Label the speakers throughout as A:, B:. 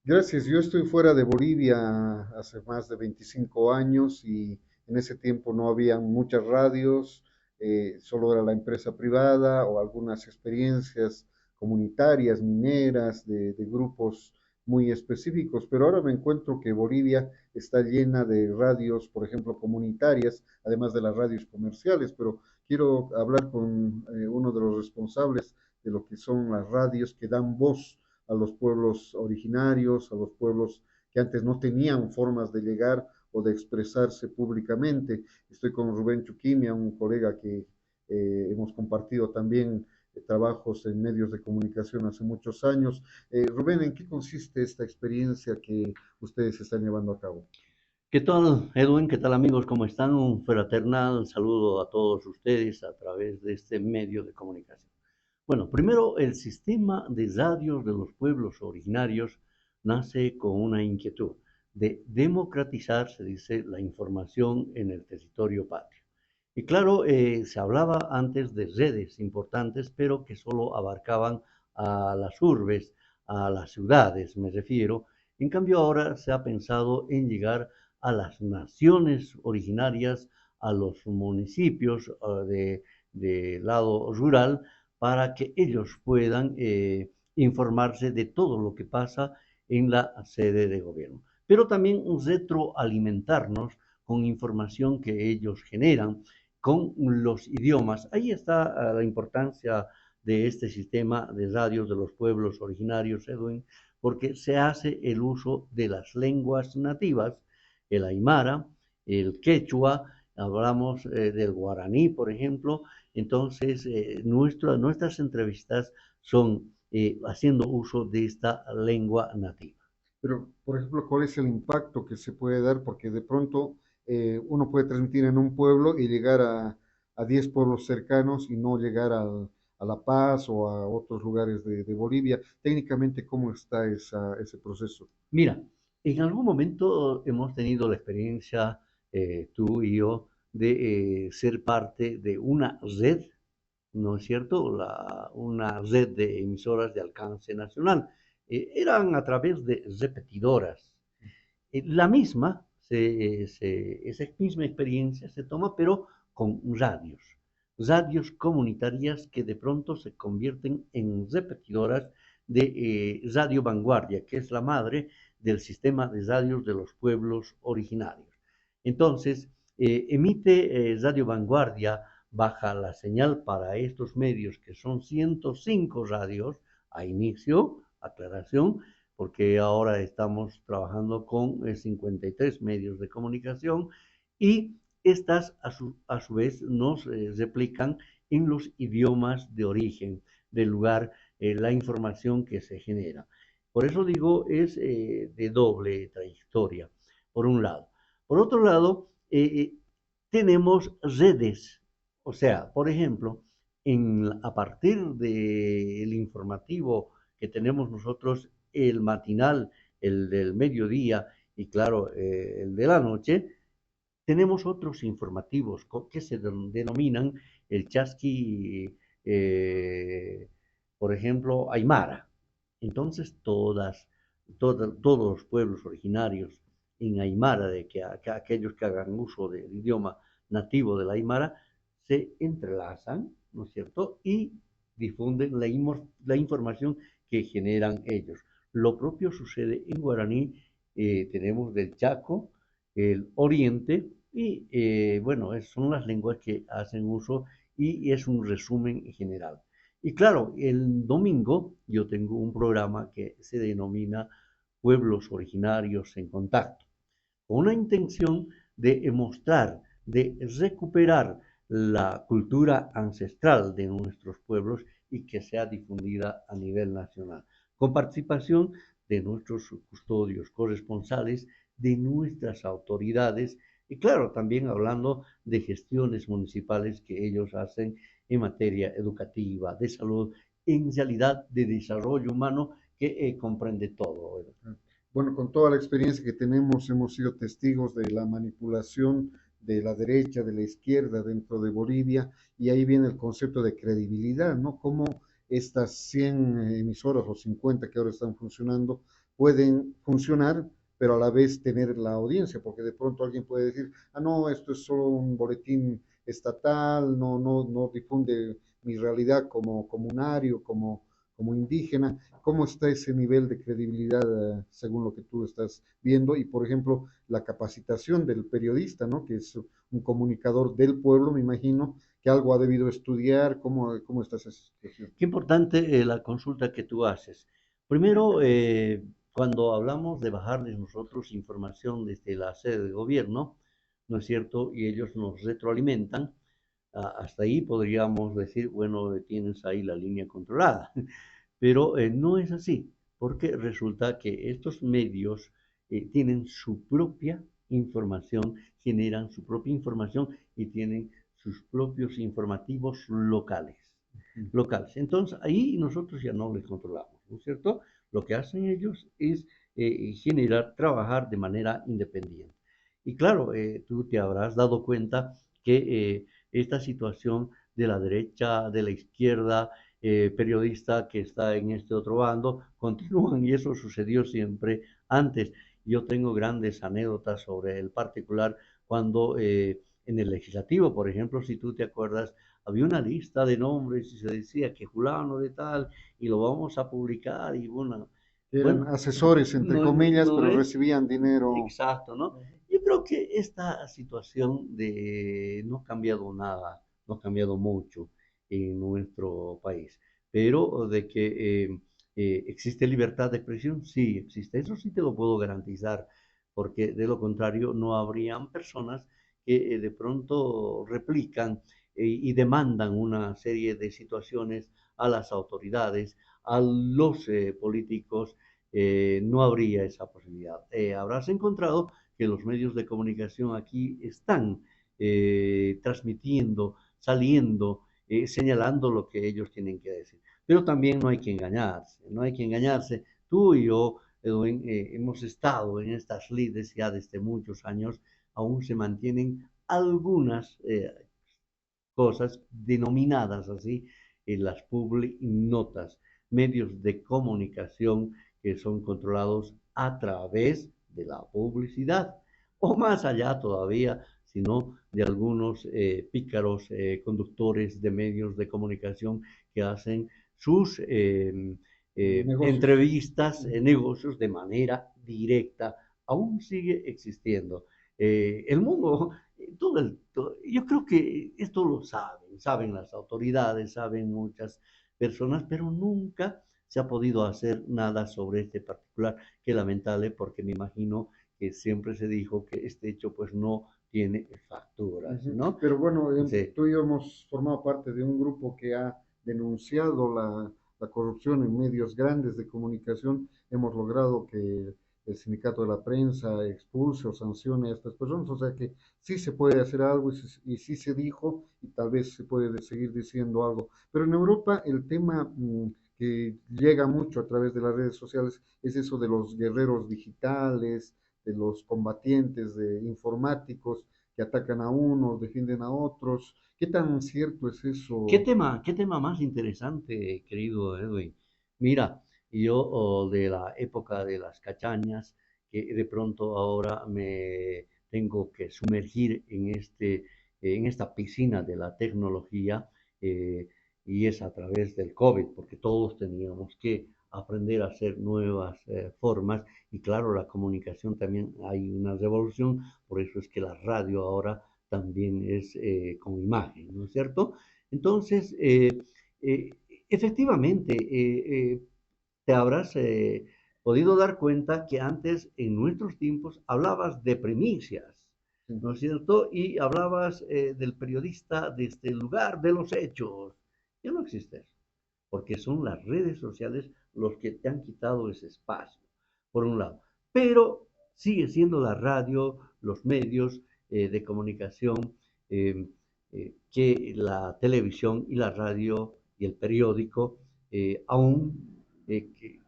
A: Gracias, yo estoy fuera de Bolivia hace más de 25 años y en ese tiempo no había muchas radios, solo era la empresa privada o algunas experiencias comunitarias, mineras, de grupos muy específicos, pero ahora me encuentro que Bolivia está llena de radios, por ejemplo, comunitarias, además de las radios comerciales, pero quiero hablar con uno de los responsables de lo que son las radios que dan voz a los pueblos originarios, a los pueblos que antes no tenían formas de llegar o de expresarse públicamente. Estoy con Rubén Chuquimia, un colega que hemos compartido también trabajos en medios de comunicación hace muchos años. Rubén, ¿en qué consiste esta experiencia que ustedes están llevando a cabo?
B: ¿Qué tal, Edwin? ¿Qué tal, amigos? ¿Cómo están? Un fraternal saludo a todos ustedes a través de este medio de comunicación. Bueno, primero, el sistema de radios de los pueblos originarios nace con una inquietud de democratizar, se dice, la información en el territorio patrio. Y claro, se hablaba antes de redes importantes, pero que solo abarcaban a las urbes, a las ciudades, me refiero. En cambio, ahora se ha pensado en llegar a las naciones originarias, a los municipios de lado rural, para que ellos puedan informarse de todo lo que pasa en la sede de gobierno. Pero también retroalimentarnos con información que ellos generan con los idiomas. Ahí está la importancia de este sistema de radios de los pueblos originarios, Edwin, porque se hace el uso de las lenguas nativas, el aymara, el quechua, hablamos del guaraní, por ejemplo. Entonces, nuestras entrevistas son haciendo uso de esta lengua nativa.
A: Pero, por ejemplo, ¿cuál es el impacto que se puede dar? Porque de pronto uno puede transmitir en un pueblo y llegar a 10 pueblos cercanos y no llegar a La Paz o a otros lugares de Bolivia. Técnicamente, ¿cómo está ese proceso?
B: Mira, en algún momento hemos tenido la experiencia, tú y yo, de ser parte de una red, ¿no es cierto? Una red de emisoras de alcance nacional. Eran a través de repetidoras. La misma, esa misma experiencia se toma, pero con radios comunitarias que de pronto se convierten en repetidoras de Radio Vanguardia, que es la madre del sistema de radios de los pueblos originarios. Entonces, emite Radio Vanguardia, baja la señal para estos medios, que son 105 radios a inicio, aclaración, porque ahora estamos trabajando con 53 medios de comunicación y estas a su vez nos replican en los idiomas de origen del lugar la información que se genera. Por eso digo, es de doble trayectoria, por un lado. Por otro lado, tenemos redes, o sea, por ejemplo, a partir del informativo que tenemos nosotros, el matinal, el del mediodía y claro, el de la noche, tenemos otros informativos que se denominan el chasqui, eh, por ejemplo, Aymara. Entonces, todos los pueblos originarios en Aymara, que aquellos que hagan uso del idioma nativo de la Aymara, se entrelazan, ¿no es cierto? Y difunden la información que generan ellos. Lo propio sucede en guaraní, tenemos del Chaco, el Oriente, y bueno, son las lenguas que hacen uso y es un resumen general. Y claro, el domingo yo tengo un programa que se denomina Pueblos Originarios en Contacto, con una intención de mostrar, de recuperar la cultura ancestral de nuestros pueblos y que sea difundida a nivel nacional, con participación de nuestros custodios corresponsales, de nuestras autoridades y claro, también hablando de gestiones municipales que ellos hacen en materia educativa, de salud, en realidad de desarrollo humano que comprende todo.
A: Bueno, con toda la experiencia que tenemos, hemos sido testigos de la manipulación de la derecha, de la izquierda dentro de Bolivia, y ahí viene el concepto de credibilidad, ¿no? Cómo estas 100 emisoras o 50 que ahora están funcionando pueden funcionar, pero a la vez tener la audiencia, porque de pronto alguien puede decir, ah, no, esto es solo un boletín estatal, no difunde mi realidad como comunario, como indígena. ¿Cómo está ese nivel de credibilidad según lo que tú estás viendo? Y, por ejemplo, la capacitación del periodista, ¿no? Que es un comunicador del pueblo, me imagino, que algo ha debido estudiar. ¿Cómo está esa situación?
B: Qué importante la consulta que tú haces. Primero, cuando hablamos de bajarles nosotros información desde la sede de gobierno, ¿no es cierto? Y ellos nos retroalimentan, hasta ahí podríamos decir, bueno, tienes ahí la línea controlada. Pero no es así, porque resulta que estos medios tienen su propia información, generan su propia información y tienen sus propios informativos locales. Entonces, ahí nosotros ya no les controlamos, ¿no es cierto? Lo que hacen ellos es trabajar de manera independiente. Y claro, tú te habrás dado cuenta que esta situación de la derecha, de la izquierda, periodista que está en este otro bando, continúan y eso sucedió siempre antes. Yo tengo grandes anécdotas sobre el particular cuando en el legislativo, por ejemplo, si tú te acuerdas, había una lista de nombres y se decía que fulano de tal y lo vamos a publicar y
A: Eran
B: bueno,
A: asesores, entre comillas,
B: no
A: pero
B: ves,
A: recibían dinero.
B: exacto, ¿no? Yo creo que esta situación no ha cambiado nada, no ha cambiado mucho en nuestro país, pero de que existe libertad de expresión, sí existe, eso sí te lo puedo garantizar, porque de lo contrario no habrían personas que de pronto replican y demandan una serie de situaciones a las autoridades, a los políticos, no habría esa posibilidad. Habrás encontrado que los medios de comunicación aquí están transmitiendo, saliendo, señalando lo que ellos tienen que decir. Pero también no hay que engañarse, no hay que engañarse. Tú y yo, Edwin, hemos estado en estas lides ya desde muchos años, aún se mantienen algunas cosas denominadas así en las public notas, medios de comunicación que son controlados a través de la publicidad o más allá todavía, sino de algunos pícaros conductores de medios de comunicación que hacen sus
A: Negocios.
B: entrevistas, negocios de manera directa, aún sigue existiendo. El mundo yo creo que esto lo saben las autoridades, saben muchas personas, pero nunca se ha podido hacer nada sobre este particular, que lamentable porque me imagino que siempre se dijo que este hecho pues no tiene facturas, ¿no?
A: Pero bueno,
B: Sí.
A: tú y yo hemos formado parte de un grupo que ha denunciado la corrupción en medios grandes de comunicación. Hemos logrado que el sindicato de la prensa expulse o sancione a estas personas. O sea que sí se puede hacer algo y sí se dijo y tal vez se puede seguir diciendo algo. Pero en Europa el tema que llega mucho a través de las redes sociales es eso de los guerreros digitales, de los combatientes de informáticos que atacan a unos, defienden a otros. ¿Qué tan cierto es eso?
B: Qué tema más interesante, querido Edwin? Mira, yo de la época de las cachañas, que de pronto ahora me tengo que sumergir en esta piscina de la tecnología, eh, y es a través del COVID, porque todos teníamos que aprender a hacer nuevas formas y claro, la comunicación también hay una revolución, por eso es que la radio ahora también es con imagen, ¿no es cierto? Entonces, eh, efectivamente, te habrás podido dar cuenta que antes, en nuestros tiempos, hablabas de primicias,
A: Sí.
B: ¿no es cierto? Y hablabas del periodista desde el lugar de los hechos. Ya no existe eso, porque son las redes sociales los que te han quitado ese espacio, por un lado. Pero sigue siendo la radio, los medios de comunicación, eh, que la televisión y la radio y el periódico, aún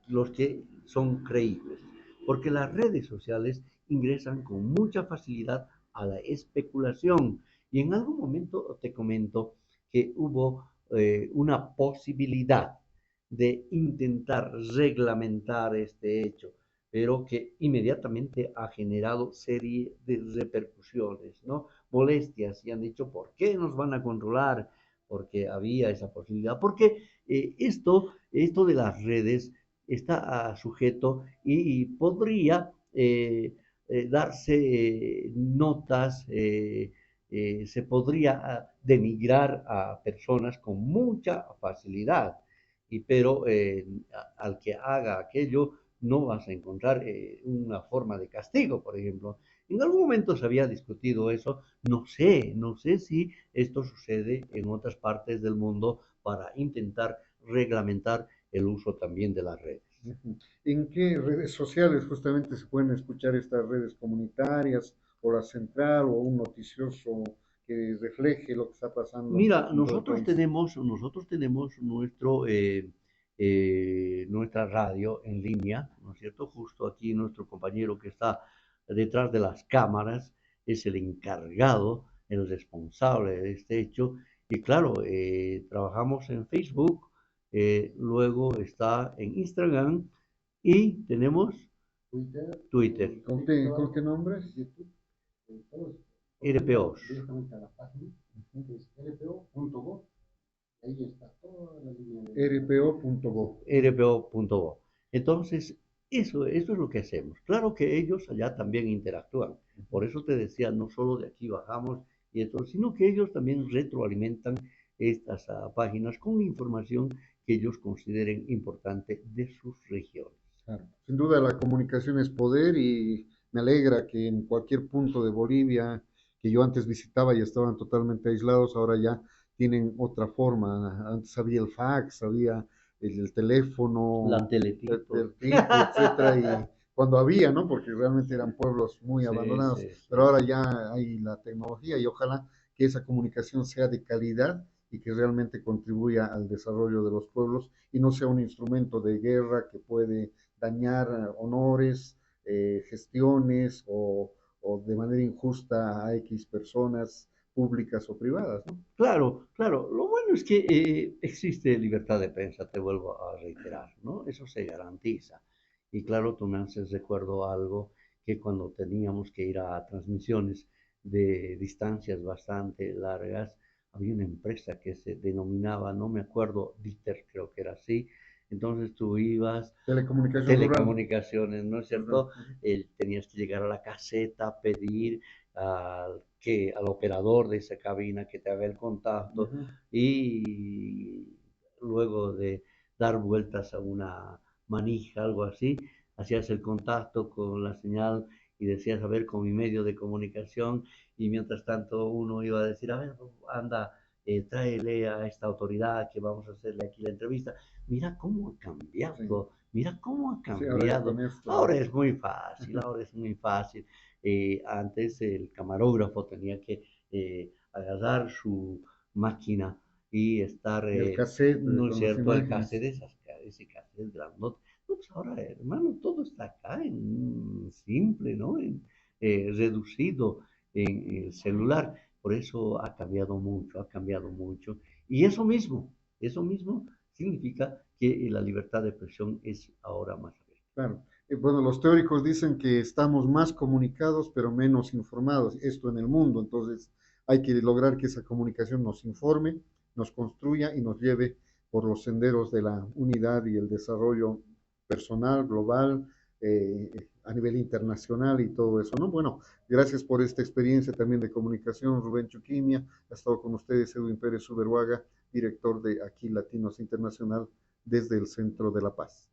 B: los que son creíbles, porque las redes sociales ingresan con mucha facilidad a la especulación. Y en algún momento te comento que hubo una posibilidad de intentar reglamentar este hecho, pero que inmediatamente ha generado serie de repercusiones, ¿no? Molestias y han dicho, ¿por qué nos van a controlar? Porque había esa posibilidad, porque esto de las redes está sujeto y podría darse notas, se podría denigrar a personas con mucha facilidad, pero al que haga aquello no vas a encontrar una forma de castigo, por ejemplo. En algún momento se había discutido eso, no sé si esto sucede en otras partes del mundo para intentar reglamentar el uso también de las redes.
A: ¿En qué redes sociales justamente se pueden escuchar estas redes comunitarias o la central o un noticioso que refleje lo que está pasando
B: Mira,
A: en todo el país?
B: nosotros tenemos nuestra radio en línea, ¿no es cierto? Justo aquí nuestro compañero que está detrás de las cámaras es el encargado, el responsable de este hecho. Y claro, trabajamos en Facebook, luego está en Instagram y tenemos
C: Twitter,
B: Twitter,
A: Con qué nombres?
C: YouTube, todos
B: RPOs.
C: directamente a la página, que es rpo.go, ahí está toda la línea de...
A: rpo.go.
B: rpo.bo. Entonces, eso es lo que hacemos. Claro que ellos allá también interactúan. Por eso te decía, no solo de aquí bajamos y esto, sino que ellos también retroalimentan estas páginas con información que ellos consideren importante de sus regiones.
A: Claro. Sin duda la comunicación es poder y me alegra que en cualquier punto de Bolivia que yo antes visitaba y estaban totalmente aislados, ahora ya tienen otra forma. Antes había el fax, había el
B: La
A: teléfono,
B: teletipo.
A: el tipo, etcétera, y cuando había, ¿no? Porque realmente eran pueblos muy
B: Sí,
A: abandonados,
B: sí,
A: pero
B: sí.
A: ahora ya hay la tecnología y ojalá que esa comunicación sea de calidad y que realmente contribuya al desarrollo de los pueblos y no sea un instrumento de guerra que puede dañar honores, gestiones o, de manera injusta a X personas públicas o privadas, ¿no?
B: Claro, claro. Lo bueno es que existe libertad de prensa, te vuelvo a reiterar, ¿no? Eso se garantiza. Y claro, tú me haces recuerdo algo que cuando teníamos que ir a transmisiones de distancias bastante largas, había una empresa que se denominaba, no me acuerdo, Dieter, creo que era así. Entonces tú ibas,
A: Telecomunicación rural,
B: telecomunicaciones, ¿no es
A: ¿verdad?
B: cierto? Tenías que llegar a la caseta, pedir al operador de esa cabina que te haga el contacto
A: Ujú.
B: y luego de dar vueltas a una manija, algo así, hacías el contacto con la señal y decías, a ver, con mi medio de comunicación, y mientras tanto uno iba a decir, a ver, anda, tráele a esta autoridad que vamos a hacerle aquí la entrevista. Mira cómo ha
A: Sí,
B: cambiado, mira cómo ha
A: sí, ahora ya
B: cambiado.
A: con esto.
B: Ahora es muy fácil, ahora es muy fácil. Antes el camarógrafo tenía que agarrar su máquina y estar,
A: El cassette
B: ¿no es
A: con las
B: cierto?, el
A: imágenes.
B: cassette, ese cassette grandote. No, pues ahora, hermano, todo está acá en simple, ¿no? Reducido en el celular. Por eso ha cambiado mucho, ha cambiado mucho. Y eso mismo significa que la libertad de expresión es ahora más abierta.
A: Claro. Bueno, los teóricos dicen que estamos más comunicados, pero menos informados, esto en el mundo. Entonces, hay que lograr que esa comunicación nos informe, nos construya y nos lleve por los senderos de la unidad y el desarrollo personal, global, a nivel internacional y todo eso, ¿no? Bueno, gracias por esta experiencia también de comunicación, Rubén Chuquimia. Ha estado con ustedes Edwin Pérez Uberhuaga, director de Aquí Latinos Internacional desde el Centro de La Paz.